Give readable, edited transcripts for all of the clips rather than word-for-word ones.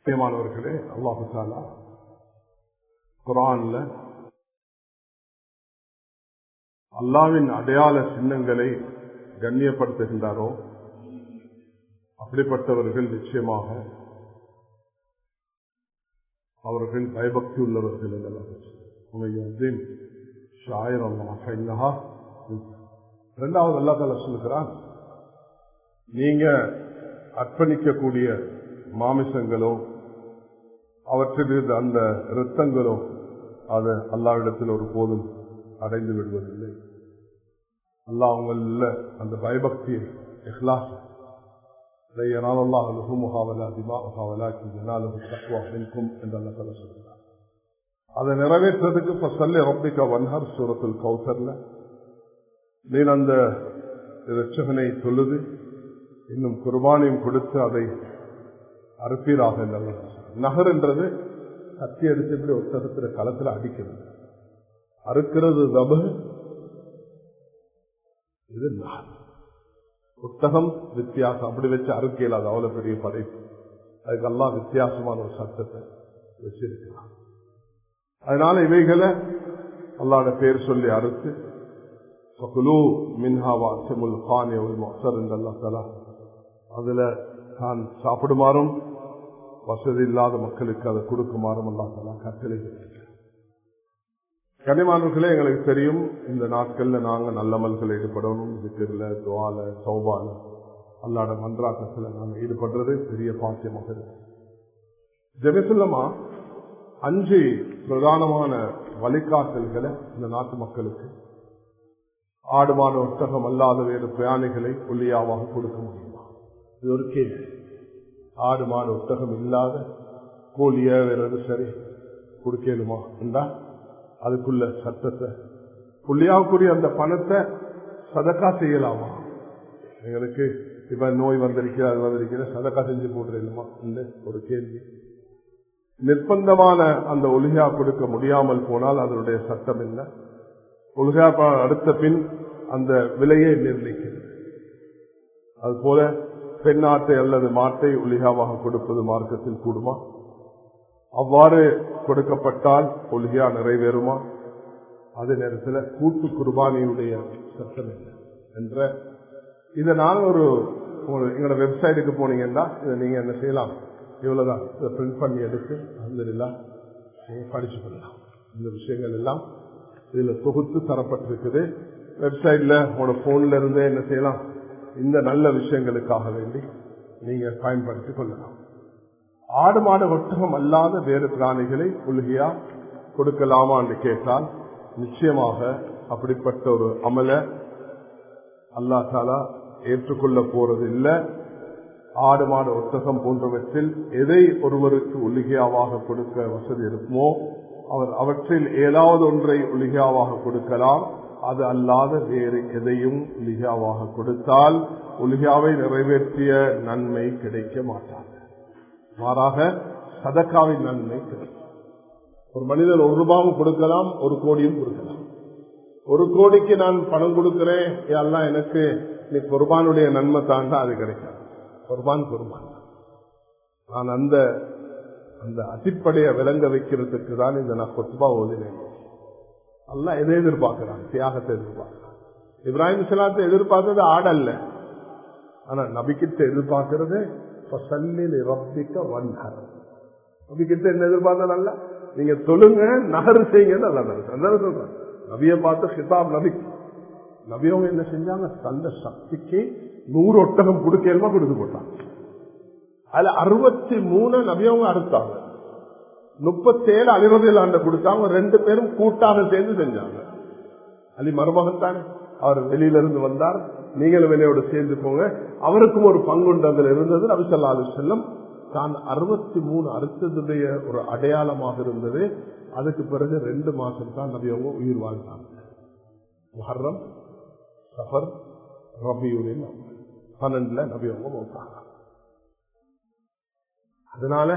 பிரியமானவர்களே, அல்லாஹ் தஆலா குர்ஆன்ல அல்லாஹ்வின் அடையாள சின்னங்களை கண்ணியப்படுத்துகின்றாரோ அப்படிப்பட்டவர்கள் நிச்சயமாக அவர்கள் பயபக்தி உள்ளவர்கள் என்றார். இரண்டாவது அல்லாஹ் தஆலா சொல்லுகிறான், நீங்க அர்ப்பணிக்கக்கூடிய மாமிசங்களோ அவற்றிலிருந்து அந்த இரத்தங்களோ அது அல்லாஹ்விடத்தில் ஒரு போதும் அடைந்து விடுவதில்லை. அல்லாஹ் அவங்கள அந்த பயபக்தியை இஹ்லாஸ் அதை நிறைவேற்றதுக்கு வன்ஹர் சூரத்துல் கௌசர்ல நீ அந்த இரட்சகனை தொழுது இன்னும் குர்பானையும் கொடுத்து அதை அறுப்பீராக. நகர் என்றது கத்தி அடிச்சபடி ஒட்டகத்துல களத்துல அடிக்கிறது, அறுக்கிறது தபு, இது நகர். ஒட்டகம் வித்தியாசம், அப்படி வச்சு அறுக்கையில் அது அவ்வளவு பெரிய படைப்பு. அதுக்கெல்லாம் வித்தியாசமான ஒரு சட்டத்தை வச்சிருக்கிறான். அதனால இவைகளை அல்லாஹ்வுடைய பேர் சொல்லி அறுத்து அதுல தான் சாப்பிடுமாறும் வசதி இல்லாத மக்களுக்கு அதை கொடுக்குமாறும் அல்லாஹ் தஆலா கட்டளை. கனிமானவர்களே, எங்களுக்கு தெரியும் இந்த நாட்கள்ல நாங்க நல்லமல்கள் ஈடுபடணும். திக்ர்ல, துஆல, தௌபால, அல்லாஹ்வுடைய மன்றாட்டத்துல நாங்க ஈடுபடுறது பெரிய பாக்கியமாக இருக்கு. ஜெபத்துல்லமா 5 பிரதானமான வழிகாட்டல்களை இந்த நாட்டு மக்களுக்கு ஆடு மாடு ஒட்டகம் அல்லாத வேறு பிரயாணிகளை ஒல்லியாவாக கொடுக்க முடியுமா? இது ஒரு கேள்வி. ஆடு மாடு ஒட்டகம் இல்லாத கோழிய வேறது சரி கொடுக்கலுமா என்றால் அதுக்குள்ள சட்டத்தை புள்ளியாகக்கூடிய அந்த பணத்தை சதக்கா செய்யலாமா? எங்களுக்கு இப்ப நோய் வந்திருக்கிற அது வந்திருக்கிற சதக்கா செஞ்சு போடுறீங்களா இல்லை ஒரு கேள்வி. நிர்பந்தமான அந்த ஒலிகா கொடுக்க முடியாமல் போனால் அதனுடைய சட்டம் இல்லை. ஒலிகா அடுத்த பின் அந்த விலையை நிர்ணயிக்கிறது. அதுபோல பெண்ணாட்டை அல்லது மாட்டை ஒலிகாவாக கொடுப்பது மார்க்கத்தில் கூடுமா? அவ்வாறு கொடுக்கப்பட்டால் ஒலிகா நிறைவேறுமா? அதே நேரத்தில் கூட்டு குர்பானியுடைய சட்டம் என்ன என்ற இதை நான் எங்களோட வெப்சைட்டுக்கு போனீங்கன்னா இதை நீங்க என்ன செய்யலாம், இவ்வளவுதான், இதை பிரிண்ட் பண்ணி எடுத்து அல்ஹம்துலில்லாஹ் படிச்சு கொள்ளலாம். இந்த விஷயங்கள் எல்லாம் இதுல தொகுத்து தரப்பட்டிருக்குது. வெப்சைட்ல உங்களோட போன்ல இருந்தே என்ன செய்யலாம், இந்த நல்ல விஷயங்களுக்காக வேண்டி நீங்க பயன்படுத்திக் கொள்ளலாம். ஆடு மாடு ஒட்டகம் அல்லாத வேறு பிராணிகளை உலகியா கொடுக்கலாமா என்று கேட்டால் நிச்சயமாக அப்படிப்பட்ட ஒரு அமல அல்லாஹ் தஆலா ஏற்றுக்கொள்ள போறது இல்லை. ஆடு மாடு ஒட்டகம் போன்றவற்றில் எதை ஒருவருக்கு ஒலிகையாவாக கொடுக்க வசதி இருக்குமோ அவர் அவற்றில் ஏதாவது ஒன்றை ஒலிகையாவாக கொடுக்கலாம். அது அல்லாத வேறு எதையும் ஒலிகையாவாக கொடுத்தால் ஒலிகையாவை நிறைவேற்றிய நன்மை கிடைக்க மாட்டாங்க. மாறாக சதக்காவின் நன்மை கிடைக்கும். ஒரு மனிதன் 1 ரூபாவும் கொடுக்கலாம், 1 கோடியும் கொடுக்கலாம். 1 கோடிக்கு நான் பணம் கொடுக்கிறேன், எல்லாம் எனக்கு நீ குர்பானுடைய நன்மை தாண்டா, அது கிடைக்காது. குர்பான் நான் அந்த அடிப்படையை விளங்க வைக்கிறதுக்கு தான் இந்த நான் கொத்பா ஓதினேன். அல்லாஹ் எதை எதிர்பார்க்கிறான்? தியாகத்தை எதிர்பார்க்கிறான். இப்ராஹிம் ஸலாத்தை எதிர்பார்த்தது ஆடல்ல, ஆனா நபிக்கிட்ட எதிர்பார்க்கிறது நபிக்கிட்ட என்ன எதிர்பார்த்ததல்ல, நீங்க தொழுங்க நகர் செய்யுங்க சொல்றேன். நபியை பார்த்து ஹிதாப் நபியவங்க என்ன செஞ்சாங்க, தந்த சக்திக்கு 100 ஒட்டகம் கொடுக்கலுமா கொடுத்து போட்டாங்க. அதுல 63 நபியவங்க அறுத்தாங்க, 37 அலிரதில் ஆண்ட கொடுத்தாங்க. 2 பேரும் கூட்டாக சேர்ந்து செஞ்சாங்க. அலி மருமகன் தானே, அவர் வெளியிலிருந்து வந்தார், நீங்களும் வெளியோடு சேர்ந்து போங்க, அவருக்கும் ஒரு பங்குண்டு அதில் இருந்தது. நபி ஸல்லல்லாஹு அலைஹி வஸல்லம் தான் 63 அறுத்ததுடைய ஒரு அடையாளமாக இருந்தது. அதுக்கு பிறகு 2 மாசம் தான் நபியவங்க உயிர் வாழ்ந்தாங்க. முஹர்ரம், சஃபர், ரபியுல் 12 நபியவங்க மௌத்தாங்க. அதனால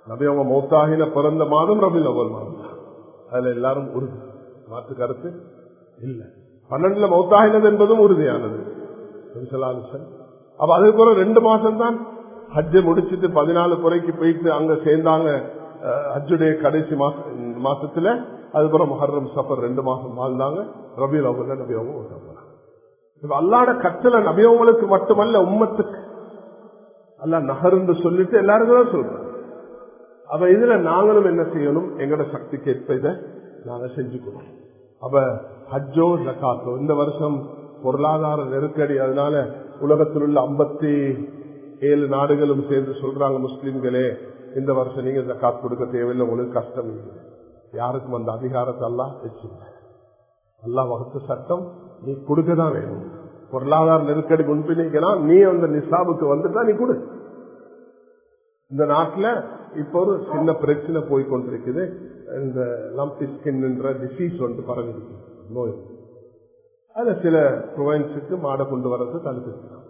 நபியவங்க மௌத்தாகின பிறந்த மாதம் ரபியுல் அவ்வல் மாதம். அதுல எல்லாரும் உறுதி, மாற்று கருத்து இல்லை. 12 மௌத்தாகினது என்பதும் உறுதியானது. அப்ப அதுக்கு பிறகு 2 மாசம் தான் ஹஜ்ஜை முடிச்சுட்டு 14 புறைக்கு போயிட்டு அங்க சேர்ந்தாங்க. ஹஜ்ஜுடைய கடைசி மாசத்துல அதுக்கப்புறம் முஹர்ரம் சஃபர் 2 மாசம் வாழ்ந்தாங்க. ரபியுல் அவ்வல்ல நபி அவங்க போனாங்க. அல்லாஹ்வுடைய கட்டளை நபி அவங்களுக்கு மட்டுமல்ல, உம்மத்துக்கு அல்லாஹ் நஹர்ன்னு சொல்லிட்டு எல்லாருக்கும் தான் சொல்றாங்க. அப்ப இதுல நாங்களும் என்ன செய்யணும், எங்களோட சக்திக்கு ஏற்ப இதை நாங்க செஞ்சுக்கணும். அப்ப ஹஜ்ஜோ ஜகாத்தோ இந்த வருஷம் பொருளாதார நெருக்கடி, அதனால உலகத்தில் உள்ள 57 நாடுகளும் சேர்ந்து சொல்றாங்க, முஸ்லிம்களே இந்த வருஷம் நீங்க ஜகாத் கொடுக்க தேவையில்லை, உங்களுக்கு கஷ்டம் இல்லை. யாருக்கும் அந்த அதிகாரத்தை அல்லாஹ் வச்சுங்க. அல்லாஹ் வகுத்த சட்டம் நீ கொடுக்கதான் வேணும். பொருளாதார நெருக்கடி முன்பினா நீ அந்த நிசாபுக்கு வந்துட்டா நீ கொடு. இந்த நாட்டில் இப்போ ஒரு சின்ன பிரச்சனை போய்கொண்டிருக்குது. இந்த லம்பி ஸ்கின் என்ற டிசீஸ் வந்து பரவி இருக்கு, நோய். அதுல சில ப்ரொவின்ஸுக்கு மாடை கொண்டு வர்றது தடுத்துருக்காங்க.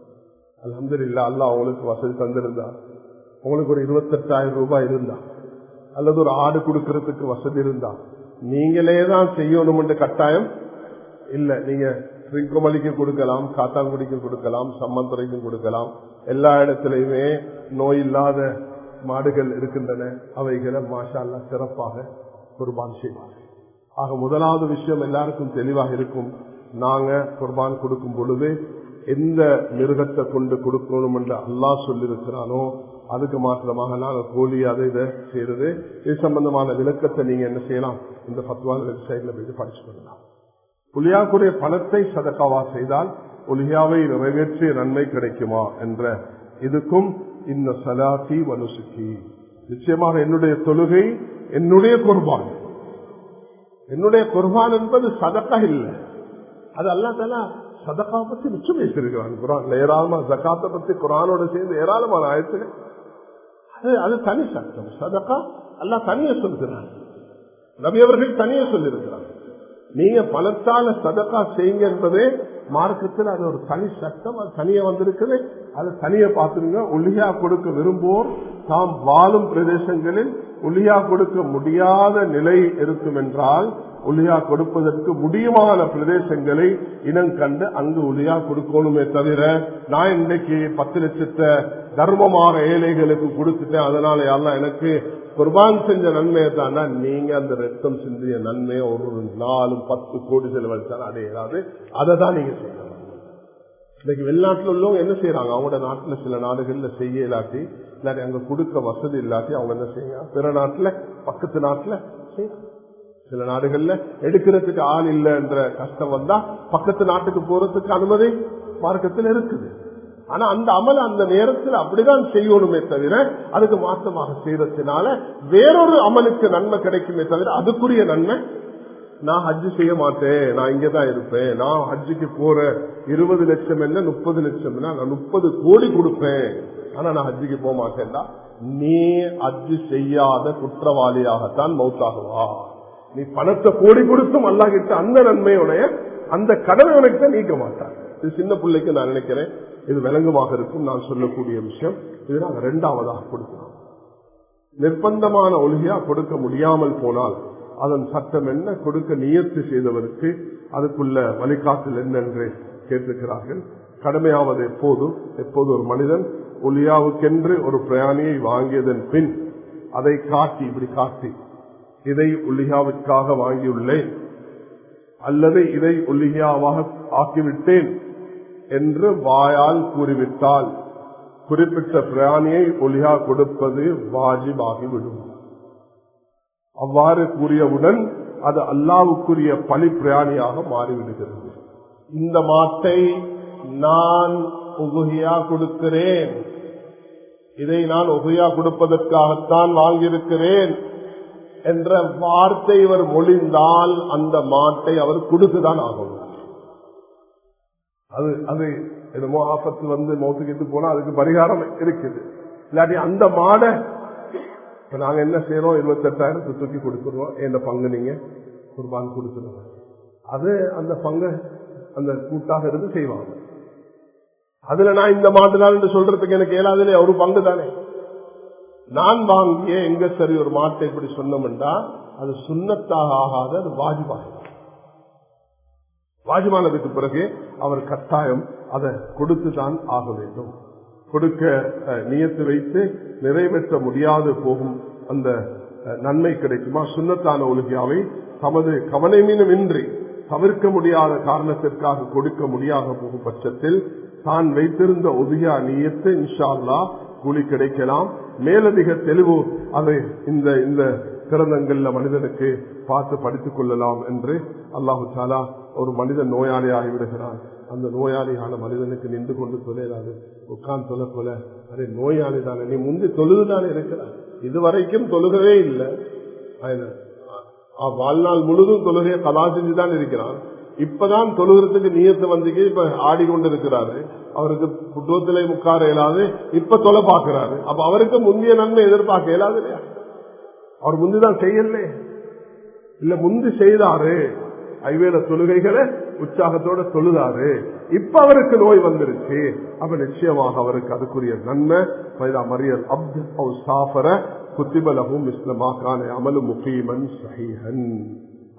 அல்ஹம்துலில்லாஹ் அல்லாஹ் அவங்களுக்கு வசதி தந்திருந்தா, உங்களுக்கு ஒரு 28,000 ரூபாய் இருந்தா அல்லது ஒரு ஆடு கொடுக்கறதுக்கு வசதி இருந்தா நீங்களே தான் செய்யணும் என்ற கட்டாயம் இல்ல. நீங்க ரிங்கமலிக்கு கொடுக்கலாம், காத்தாங்குடிக்கு கொடுக்கலாம், சம்மந்துறைக்கும் கொடுக்கலாம். எல்லா இடத்திலையுமே நோய் இல்லாத மாடுகள் இருக்கின்றன. அவைகளை மாஷா அல்லாஹ் சிறப்பாக குர்பான் செய்வார்கள். ஆக முதலாவது விஷயம் எல்லாருக்கும் தெளிவாக இருக்கும். நாங்க குர்பான் கொடுக்கும் பொழுது எந்த மிருகத்தை கொண்டு கொடுக்கணும் என்று அல்லாஹ் சொல்லியிருக்கிறானோ அதுக்கு மாத்திரமாக நாங்க கோழி அதை இதை செய்யறது. இது சம்பந்தமான விளக்கத்தை நீங்க என்ன செய்யலாம், இந்த ஃபத்வா வெப்சைட்ல போய் படிச்சு கொள்ளலாம். உலியாக்குரிய பணத்தை சதகாவா செய்தால் உலியாவை நிறைவேற்றிய நன்மை கிடைக்குமா என்ற இதுக்கும் இந்த சலாத்தி வனுசுக்கி, நிச்சயமாக என்னுடைய தொழுகை என்னுடைய குர்பான். என்னுடைய குர்பான் என்பது சதக்கா இல்லை. அது அல்லாஹ் தஆலா சதகா பத்தி நிச்சயம் பேசியிருக்கிறான் குர்ஆன்ல. ஏராளமா ஜகாத்தை பத்தி குர்ஆனோட சேர்ந்து ஏராளமான ஆயத்துகள். அது தனி சட்டம். சதகா அல்லாஹ் தனியே சொல்கிறான், நபி அவர்கள் தனியே சொல்லியிருக்கிறார். நீங்க பணத்தால சதகா செய்யுங்க என்பதே மார்க்கத்தில் அது ஒரு தனி சட்டம். அது தனியா வந்திருக்குது. அது தனியா பார்த்துருங்க. உலியா கொடுக்க விரும்புவோர் தாம் வாழும் பிரதேசங்களில் உலியா கொடுக்க முடியாத நிலை இருக்கும் என்றால் உலியா கொடுப்பதற்கு முடியுமான பிரதேசங்களை இனம் கண்டு அங்கு உலியா கொடுக்கணுமே தவிர, நான் இன்னைக்கு 10 லட்சத்தை தர்மமாக ஏழைகளுக்கு கொடுத்துட்டேன் அதனால யாரெல்லாம் எனக்கு குர்பான் செஞ்ச நன்மையை தானா, நீங்க அந்த ரத்தம் சிந்திய நன்மையை ஒரு 4-10 கோடி செலவழிச்சாலும் அடையாது. அதை தான் நீங்க செய்யணும். இன்னைக்கு வெளிநாட்டில் உள்ளவங்க என்ன செய்யறாங்க, அவங்களோட நாட்டில் சில நாடுகள்ல செய்ய இல்லாட்டி இல்லாட்டி அங்க கொடுக்க வசதி இல்லாட்டி அவங்க என்ன செய்யறாங்க, பிற நாட்டுல பக்கத்து நாட்டுல செய்யறாங்க. சில நாடுகள்ல எடுக்கிறதுக்கு ஆள் இல்லை என்ற கஷ்டம் வந்தா பக்கத்து நாட்டுக்கு போறதுக்கு அனுமதி மார்க்கத்தில் இருக்குது. ஆனா அந்த அமல் அந்த நேரத்தில் அப்படிதான் செய்யணுமே தவிர அதுக்கு மாற்றமாக செய்யறதுனால வேறொரு அமலுக்கு நன்மை கிடைக்குமே தவிர அதுக்குரிய நன்மை நான் ஹஜ்ஜு செய்ய மாட்டேன், நான் இங்கதான் இருப்பேன், நான் ஹஜ்ஜுக்கு போற 20 லட்சம் என்ன 30 லட்சம் நான் 30 கோடி கொடுப்பேன் ஆனா நான் ஹஜ்ஜுக்கு போக மாட்டேன்டா, நீ ஹஜ்ஜு செய்யாத குற்றவாளியாகத்தான் மௌத்தாகுவா. நீ பணத்தை கோடி கொடுத்தும் அல்லாஹ் கிட்ட அந்த நன்மையுடைய அந்த கடமை உனக்கு தான் நீக்க மாட்டான். இது சின்ன பிள்ளைக்கு நான் நினைக்கிறேன் இது விளங்குமாக இருக்கும் நான் சொல்லக்கூடிய விஷயம். இது நாங்கள் 2வதாக கொடுக்கிறோம். நிர்பந்தமான ஒழுகியா கொடுக்க முடியாமல் போனால் அதன் சட்டம் என்ன, கொடுக்க நியத்து செய்தவருக்கு அதுக்குள்ள வழிகாட்டல் என்னென்று கேட்டிருக்கிறார்கள். கடமையாவது எப்போது ஒரு மனிதன் ஒலியாவுக்கென்று ஒரு பிரயாணியை வாங்கியதன் பின் அதை இப்படி காட்டி இதை ஒலியாவிற்காக வாங்கியுள்ளேன் அல்லது இதை ஒலியாவாக ஆக்கிவிட்டேன் என்று வாயால் கூறிவிட்டால் குறிப்பிட்ட பிராணியை ஒலியா கொடுப்பது வாஜிபாகிவிடும். அவ்வாறு கூறியவுடன் அது அல்லாவுக்குரிய பலி பிராணியாக மாறிவிடுகிறது. இந்த மாட்டை நான் உகுஹியா கொடுக்கிறேன், இதை நான் உகுஹியா கொடுப்பதற்காகத்தான் வாங்கியிருக்கிறேன் என்ற வார்த்தை இவர் மொழிந்தால் அந்த மாட்டை அவர் கொடுத்துதான் ஆகணும். அது என்னமோ ஆபத்து வந்து மௌத்துக்கிட்டு போனா அதுக்கு பரிகாரம் இருக்குது. இல்லாட்டி அந்த மாடை நாங்க என்ன செய்யறோம், 28,000 தூக்கி கொடுத்துருவோம், இந்த பங்கு நீங்க குர்பான் கொடுத்துருவோம். அது அந்த பங்கு அந்த கூட்டாக இருந்து செய்வாங்க. அதுல நான் இந்த மாட்டுதான் சொல்றதுக்கு எனக்கு ஏழாவதுல ஒரு பங்கு தானே. நான் வாங்கிய எங்க சரி ஒரு மாட்டை இப்படி சொன்னோம்டா அது சுன்னத்தாக ஆகாது, அது வாஜிபானதுக்கு பிறகு அவர் கட்டாயம் அதை கொடுத்துதான் ஆக வேண்டும். கொடுக்க நியத்து வைத்து நிறைவேற்ற முடியாது போகும் அந்த நன்மை கிடைக்குமா? சுன்னத்தான உலகியாவை தமது கவனமின்றி தவிர்க்க முடியாத காரணத்திற்காக கொடுக்க முடியாத போகும் பட்சத்தில் தான் வைத்திருந்த உதவியா நியத்து இன்ஷா அல்லாஹ் கூலி கிடைக்கலாம். மேலதிக தெளிவு அதை இந்த கிரந்தங்கள்ல மனிதனுக்கு பார்த்து படித்துக் கொள்ளலாம் என்று அல்லாஹு தாலா ஒரு மனிதன் நோயாளியாகி விடுகிறான். அந்த நோயாளியான மனிதனுக்கு நின்று கொண்டு தொலையாது உட்கார்ந்து தொலை போல அதே நோயாளி தானே, நீ முந்தி தொழுதுதானே இருக்கிறான், இதுவரைக்கும் தொழுகவே இல்லை, வாழ்நாள் முழுதும் தொழுகையை கலா செஞ்சுதான் இருக்கிறான், இப்பதான் தொழுகிறதுக்கு நியத்து வந்துக்கு இப்ப ஆடிக்கொண்டிருக்கிறாரு, அவருக்கு புத்தகத்திலே முக்கார இயலாது, இப்ப தொலை பார்க்கிறாரு. அப்ப அவருக்கு முந்தைய நன்மை எதிர்பார்க்க இயலாது இல்லையா? அவர் முந்திதான் செய்யல இல்ல, முந்தி செய்தாரு ஐவேல தொழுகைகளை உற்சாகத்தோட தொழுதாரு, இப்ப அவருக்கு நோய் வந்துருச்சு. அப்ப நிச்சயமாக அவருக்கு அதுக்குரிய நன்மை மரியல் அப்து சாஃபர குத்திபலகும் இஸ்லமாக்கான அமலு முகீமன் சஹீஹன்.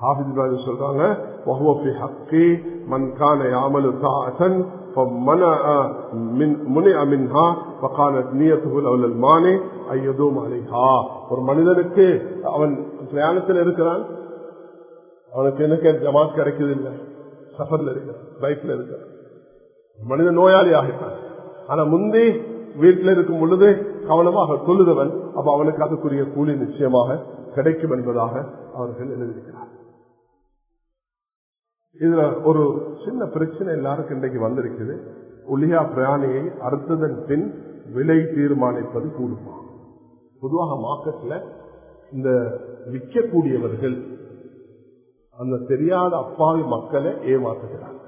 ஹாஃபிஸ் இப்ராஹிம் சொல்றாங்க வஹுவ ஃபி ஹக்கி மன் கான யஅமலு தாஅத்தன் ஃபமனஅ மின்ஹா ஃபகானத் நியத்துஹு லவல் மானி அய்யதும் அலைஹா. ஒரு மனிதனுக்கு அவன் பிரயாணத்தில் இருக்கிறான், அவனுக்கு எனக்கு ஜமாத் கிடைக்குது இல்லை, சஃபர்ல இருக்கிறான், பைக்ல இருக்கிறான், மனிதன் நோயாளி ஆகிட்டான். ஆனா முந்தி வீட்டில் இருக்கும் பொழுது கவனமாக தொழுதவன், அப்ப அவனுக்கு அதுக்குரிய கூலி நிச்சயமாக கிடைக்கும் என்பதாக அவர்கள் எழுதியிருக்கிறார். இதுல ஒரு சின்ன பிரச்சனை எல்லாருக்கும் இன்றைக்கு வந்திருக்குது. உலியா பிராணியை அறுத்ததன் பின் விலை தீர்மானிப்பது கூடுமா? பொதுவாக மார்க்கெட்ல இந்த விற்கக்கூடியவர்கள் அந்த தெரியாத அப்பாவி மக்களை ஏமாற்றுகிறாங்க.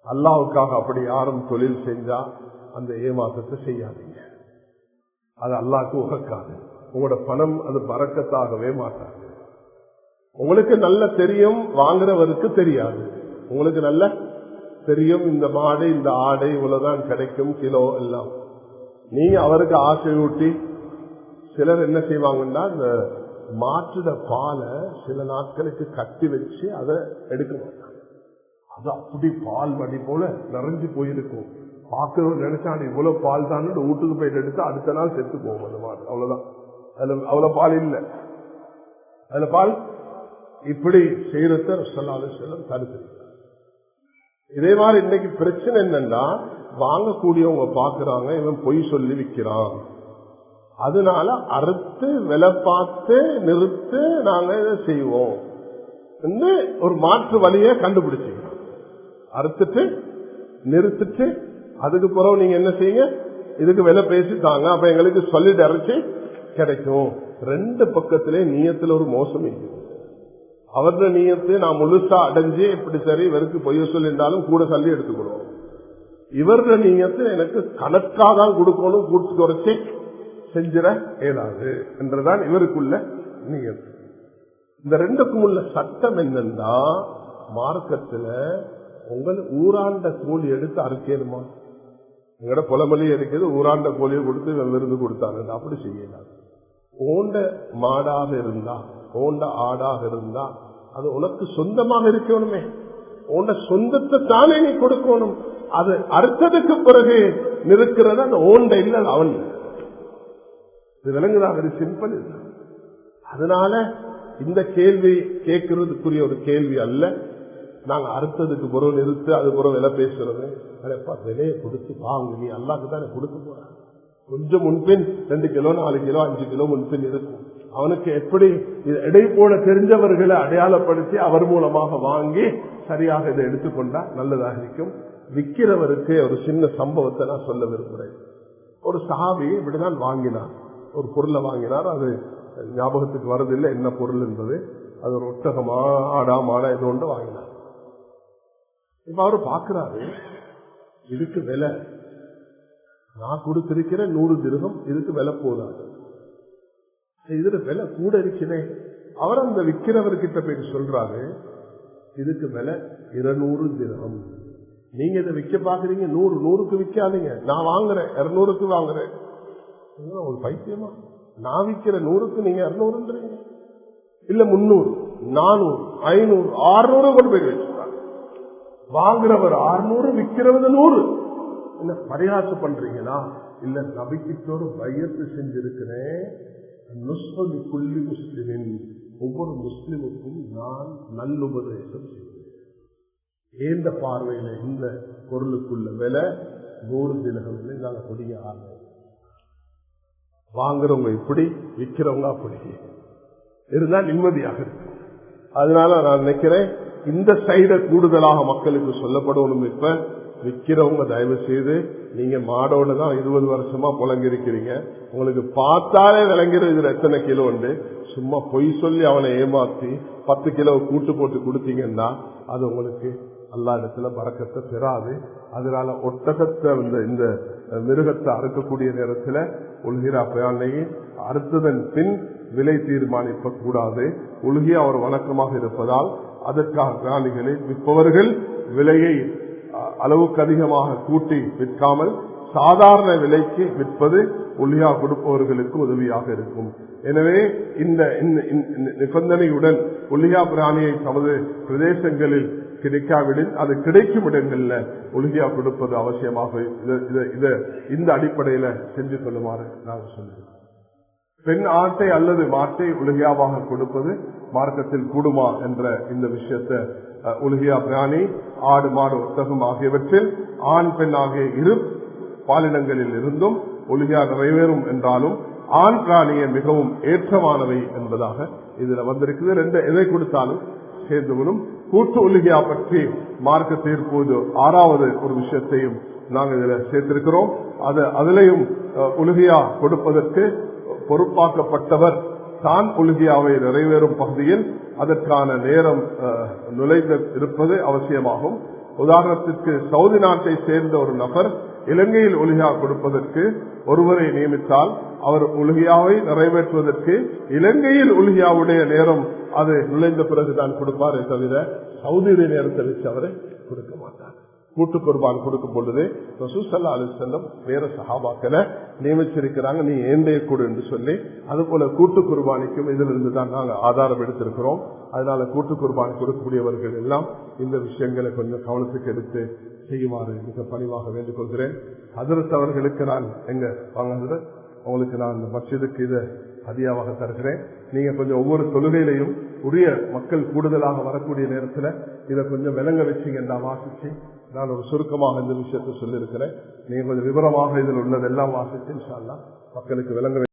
அல்லாஹ்வுக்காக அப்படி யாரும் தொழில் செஞ்சா அந்த ஏமாற்றத்தை செய்யாதீங்க, அது அல்லாஹ்வுக்கு உகக்காது. உங்களோட பணம் அது பறக்கத்தாகவே மாட்டாது. உங்களுக்கு நல்ல தெரியும், வாங்குறவருக்கு தெரியாது. உங்களுக்கு நல்ல தெரியும் இந்த மாடு இந்த ஆடை இவ்வளவுதான் கிடைக்கும் கிலோ எல்லாம். நீங்க அவருக்கு ஆசை ஊட்டி சிலர் என்ன செய்வாங்கன்னா இந்த மாற்றுட பாலை சில நாட்களுக்கு கட்டி வச்சு அதை எடுக்க மாட்டாங்க. அது அப்படி பால் வடி போல நிறைஞ்சு போயிருக்கும். பார்க்கிறவங்க நினைச்சா இவ்வளவு பால் தான் வீட்டுக்கு போயிட்டு எடுத்து அடுத்த நாள் செத்து போகும் அந்த மாடு, அவ்வளவுதான். அதுல அவ்வளவு பால் இல்லை, அதுல பால் இப்படி செய்யறத ரசூலுல்லாஹி தடுத்து. இதே மாதிரி இன்னைக்கு பிரச்சனை என்னன்னா வாங்கக்கூடியவங்க பாக்குறாங்க இவன் பொய் சொல்லி விற்கிறான், அதனால அறுத்து விலை பார்த்து நிறுத்து நாங்க இதை செய்வோம் ஒரு மாற்று வழியை கண்டுபிடிச்சிக்கிறோம். அறுத்துட்டு நிறுத்திட்டு அதுக்கு பிறகு நீங்க என்ன செய்யுங்க, இதுக்கு விலை பேசிட்டாங்க அப்ப எங்களுக்கு சொல்லிட்டு அரைச்சு கிடைக்கும். ரெண்டு பக்கத்திலே நீயத்துல ஒரு மோசம் இருக்குது. அவரது நீயத்தை நான் முழுசா அடைஞ்சு இப்படி சரி இவருக்கு பொய்ய சொல்லிருந்தாலும் கூட சொல்லி எடுத்துக்கணும். இவரது நீயத்தை எனக்கு கணக்காக தான் கொடுக்கணும், கூட்டு குறைச்சி செஞ்சிட இயலாது என்றுதான் இவருக்குள்ள நீயத்து. இந்த ரெண்டுக்கும் உள்ள சட்டம் என்னன்னா மார்க்கத்துல உங்கள் ஊராண்ட கோழி எடுத்து அறுக்கணுமா? எங்கட புலமொழி இருக்குது ஊராண்ட கோழியை கொடுத்து விருது கொடுத்தாங்க, அப்படி செய்யலாம். ஓண்ட மாடாக இருந்தா ஓண்ட ஆடாக இருந்தா அது உனக்கு சொந்தமாக இருக்கணுமே, உன்ன சொந்தத்தை தானே நீ கொடுக்கணும். அது அறுத்ததுக்கு பிறகு நிற்கிறது அந்த ஓண்ட இல்லை அவன். இது விளங்குதா? Very simple. அதனால இந்த கேள்வி கேட்கறதுக்குரிய ஒரு கேள்வி அல்ல. நாங்க அறுத்ததுக்கு பிறகு நிறுத்து அது பிறகு விலை பேசுறது, அதப்பா விலையை கொடுத்து வாங்க, நீ அல்லாஹ்க்கு தானே கொடுக்க போற. கொஞ்சம் முன்பின் 2 கிலோ 4 கிலோ 5 கிலோ முன்பின் இருக்கும். அவனுக்கு எப்படி எடை போட தெரிஞ்சவர்களை அடையாளப்படுத்தி அவர் மூலமாக வாங்கி சரியாக இதை எடுத்துக்கொண்டா நல்லதாக இருக்கும். விற்கிறவருக்கு ஒரு சின்ன சம்பவத்தை நான் சொல்ல விரும்புகிறேன். ஒரு சஹாபி இப்படிதான் வாங்கினார், ஒரு பொருளை வாங்கினார். அது ஞாபகத்துக்கு வரதில்லை என்ன பொருள் என்பது. அது ஒரு ஒட்டகமா ஆடா மாடா இது ஒன்று வாங்கினார். இப்ப அவரு பாக்குறாரு இதுக்கு விலை நான் கொடுத்திருக்கிற 100 திரகம், இதுக்கு விலை போதாது, இதுல விலை கூட இருக்கிறேன். அவர் அந்த விற்கிறவர்கிட்ட போய் சொல்றாரு இதுக்கு விலை 200 திரகம், நீங்க இதை விற்க பாக்குறீங்க 100க்கு விற்காதீங்க, நான் வாங்குறேன் 200க்கு வாங்குறேன். ஒரு பைத்தியமா? நான் விற்கிற 100க்கு நீங்க 200 இல்ல 300 400 500 600 கொண்டு போய் வச்சுட்டாங்க. வாங்குறவர் 600 விற்கிறவர் 100. என்ன பரிகாசம் பண்றீங்களா? இல்ல, நபிக்கிட்ட ஒரு பையத்து செஞ்சிருக்கிறேன், நுஸ்பதுக்குள்ளி முஸ்லிமின், ஒவ்வொரு முஸ்லிமுக்கும் நான் நல்லுபதேசம் செய்வேன். ஏந்த பார்வையில இந்த பொருளுக்குள்ள விலை 100 திரகம் நாங்க கொடிய ஆரம்பி. வாங்குறவங்க இப்படி, விற்கிறவங்க அப்படி இருந்தா நிம்மதியாக இருக்கு. அதனால நான் நினைக்கிறேன் இந்த சைட கூடுதலாக மக்களுக்கு சொல்லப்படணும். இப்ப விற்கிறவங்க தயவு செய்து, நீங்க மாடோட தான் 20 வருஷமா புலங்கிருக்கிறீங்க, உங்களுக்கு பார்த்தாலே விளங்கிறது இதுல எத்தனை கிலோ உண்டு. சும்மா பொய் சொல்லி அவனை ஏமாத்தி 10 கிலோ கூட்டு போட்டு கொடுத்தீங்கன்னா அது உங்களுக்கு அல்லா இடத்துல பரக்கத்தை பெறாது. அதனால ஒட்டகத்தை இந்த மிருகத்தை அறுக்கக்கூடிய நேரத்தில் உல்ஹிரா பிரயாணையை அறுத்ததன் பின் விலை தீர்மானிக்க கூடாது. உல்ஹியா ஒரு வணக்கமாக இருப்பதால் அதற்காக பிராணிகளை விற்பவர்கள் விலையை அளவுக்கு அதிகமாக கூட்டி விற்காமல் சாதாரண விலைக்கு விற்பது உல்ஹியா கொடுப்பவர்களுக்கு உதவியாக இருக்கும். எனவே இந்த நிபந்தனையுடன் உல்ஹியா பிராணியை தமது பிரதேசங்களில் கிடைக்காவிடில் அது கிடைக்கும் இடங்கள்ல உல்ஹியா கொடுப்பது அவசியமாக இந்த அடிப்படையில செஞ்சு கொள்ளுமாறு நாங்கள் சொல்லுகிறோம். பெண் ஆட்டை அல்லது மாட்டை உல்ஹியாவாக கொடுப்பது மார்க்கத்தில் கூடுமா என்ற இந்த விஷயத்தை உல்ஹியா பிராணி, ஆடு மாடு ஒட்டகம் ஆகியவற்றில் ஆண் பெண் ஆகிய இரு பாலினங்களில் இருந்தும் உல்ஹியா நிறைவேறும் என்றாலும் ஆண் பிராணியை மிகவும் ஏற்றமானவை என்பதாக இதுல வந்திருக்குது. ரெண்டு எதை கொடுத்தாலும் சேர்ந்துவிடும். கூட்டு உல்ஹியா பற்றி மார்க்க தீர்ப்போது 6வது ஒரு விஷயத்தையும் நாங்கள் இதில் சேர்த்திருக்கிறோம். அதிலையும் உல்ஹியா கொடுப்பதற்கு பொறுப்பாக்கப்பட்டவர் தான் உல்ஹியாவை நிறைவேறும் பகுதியில் அதற்கான நேரம் நுழைந்து இருப்பது அவசியமாகும். உதாரணத்திற்கு சவுதி நாட்டை சேர்ந்த ஒரு நபர் இலங்கையில் உல்ஹியா கொடுப்பதற்கு ஒருவரை நியமித்தால் அவர் உல்ஹியாவை நிறைவேற்றுவதற்கு இலங்கையில் உல்ஹியாவுடைய நேரம் அது நுழைந்த பிறகுதான் கொடுப்பாரே தவிர சவுதியுடைய நேரத்தை வச்சு அவரை கொடுக்க மாட்டார். கூட்டு குர்பான் கொடுக்கும் பொழுது ரசூல் ஸல்லல்லாஹு அலைஹி வஸல்லம் வேற சஹாபாக்களை நியமிச்சிருக்கிறாங்க, நீ ஏந்தைய கொடு என்று சொல்லி. அது போல கூட்டு குர்பானிக்கும் இதிலிருந்து தான் நாங்கள் ஆதாரம் எடுத்திருக்கிறோம். அதனால கூட்டு குர்பான் கொடுக்கக்கூடியவர்கள் எல்லாம் இந்த விஷயங்களை கொஞ்சம் கவனத்துக்கு எடுத்து செய்யுமாறு மிக பணிவாக வேண்டிக் கொள்கிறேன். ஹஜ்ரத் அவர்களுக்கு நான் வாங்க உங்களுக்கு நான் இந்த மஸ்ஜிதுக்கு இதை ஹதியாவாக தருகிறேன். நீங்க கொஞ்சம் ஒவ்வொரு தொழுகையிலையும் உரிய மக்கள் கூடுதலாக வரக்கூடிய நேரத்தில் இதை கொஞ்சம் விளங்க வச்சீங்கன்னா வாசிச்சு, நான் ஒரு சுருக்கமாக இந்த விஷயத்தை சொல்லியிருக்கிறேன். நீங்க கொஞ்சம் விவரமாக இதில் உள்ளதெல்லாம் வாசிச்சு இன்ஷா அல்லாஹ் மக்களுக்கு விளங்க